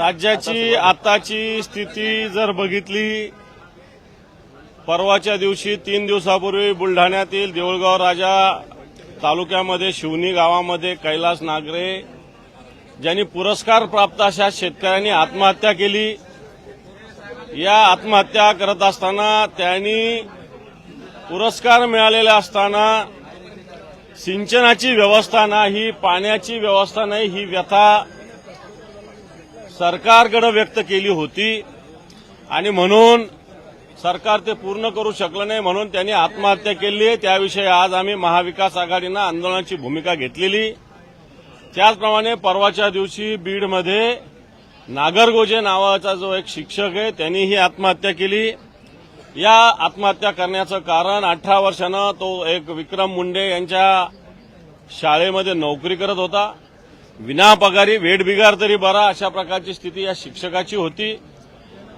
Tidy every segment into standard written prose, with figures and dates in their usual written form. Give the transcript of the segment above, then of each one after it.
राज्याची आताची स्थिती जर बघितली, परवाच्या दिवशी 3 दिवसापूर्वी बुलढाण्यातील देऊळगाव राजा तालुक्यामध्ये शिवनी गावामध्ये कैलास नागरे ज्यांनी पुरस्कार प्राप्त अशा शेतकऱ्यांनी आत्महत्या केली। या आत्महत्या करत असताना त्यांनी पुरस्कार मिळालेला असताना सिंचनाची व्यवस्था नाही, पाण्याची व्यवस्था नाही, ही व्यथा सरकारकडे व्यक्त केली होती आणि म्हणून सरकार ते पूर्ण करू शकलं नाही, म्हणून त्यांनी आत्महत्या केली। त्याविषयी आज आम्ही महाविकास आघाडीनं आंदोलनाची भूमिका घेतलेली। त्याचप्रमाणे परवाच्या दिवशी बीडमध्ये नागरगोजे नावाचा जो एक शिक्षक आहे त्यांनीही आत्महत्या केली। या आत्महत्या करण्याचं कारण 18 वर्षानं तो एक विक्रम मुंडे यांच्या शाळेमध्ये नोकरी करत होता, विनापगारी, वेठबिगार तरी बरा, अशा प्रकारची स्थिती या शिक्षकाची होती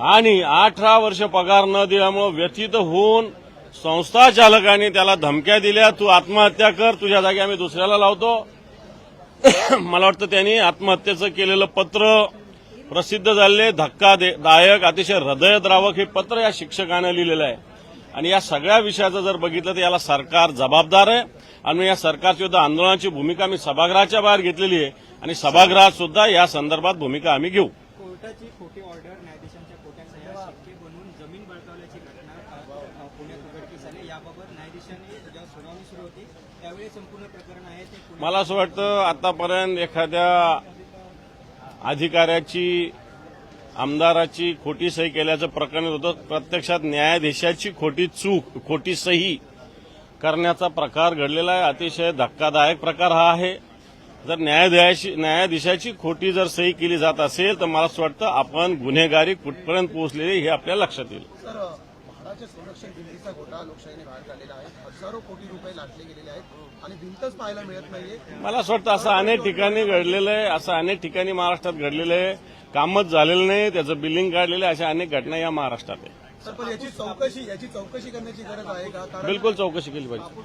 आणि 18 वर्ष पगार न दिल्यामुळे व्यथित होऊन संस्था चालकांनी त्याला धमक्या दिल्या, तू आत्महत्या कर, तुझ्या जागी आम्ही दुसऱ्याला लावतो। मला वाटतं त्यांनी आत्महत्येचं केलेलं पत्र प्रसिद्ध झालेले, धक्कादायक, अतिशय हृदयद्रावक हे पत्र या शिक्षकानं लिहिलेलं आहे आणि या सगळ्या विषयाचं जर बघितलं तर याला सरकार जबाबदार आहे आणि या सरकारच्या विरुद्ध आंदोलनाची भूमिका मी सभागृहाच्या बाहेर घेतलेली आहे आणि सभागृहात सुद्धा या संदर्भात भूमिका आम्ही घेऊ। कोर्टाची खोटी ऑर्डर, न्यायाधीशांच्या खोट्या सह्या, शिक्के बनवून जमीन बळकावल्याची घटना पुण्यात उघडकीस आली। याबाबत न्यायाधीशांनी जेव्हा सुनावणी सुरू होती त्यावेळी संपूर्ण प्रकरण आहे ते मला असं वाटतं आतापर्यंत एखाद्या अधिकाऱ्याची, आमदाराची खोटी सही केल्याचं प्रकरण होतं, प्रत्यक्षात न्यायाधीशाची खोटी सही करण्याचा प्रकार घडलेला आहे। अतिशय धक्कादायक प्रकार हा आहे। जर न्यायाधीशाची खोटी जर सही केली जात असेल तर मला असं वाटतं आपण गुन्हेगारी कुठपर्यंत पोहोचलेली हे आपल्या लक्षात येईल। सर, म्हाडाच्या संरक्षण भिंतीचा घोटाळा लोकशाहीने बाहेर काढलेला आहे। हजारो कोटी रुपये लाटले गेलेले आहेत आणि भिंतच पाहायला मिळत नाहीये। मला असं वाटतं असं अनेक ठिकाणी घडलेलं आहे, असं अनेक ठिकाणी महाराष्ट्रात घडलेलं आहे, कामच झालेलं नाही, त्याचं बिलिंग काढलेलं आहे, अशा अनेक घटना या महाराष्ट्रात आहे। सर, पण याची चौकशी करण्याची गरज आहे का? कारण बिलकुल चौकशी केली पाहिजे।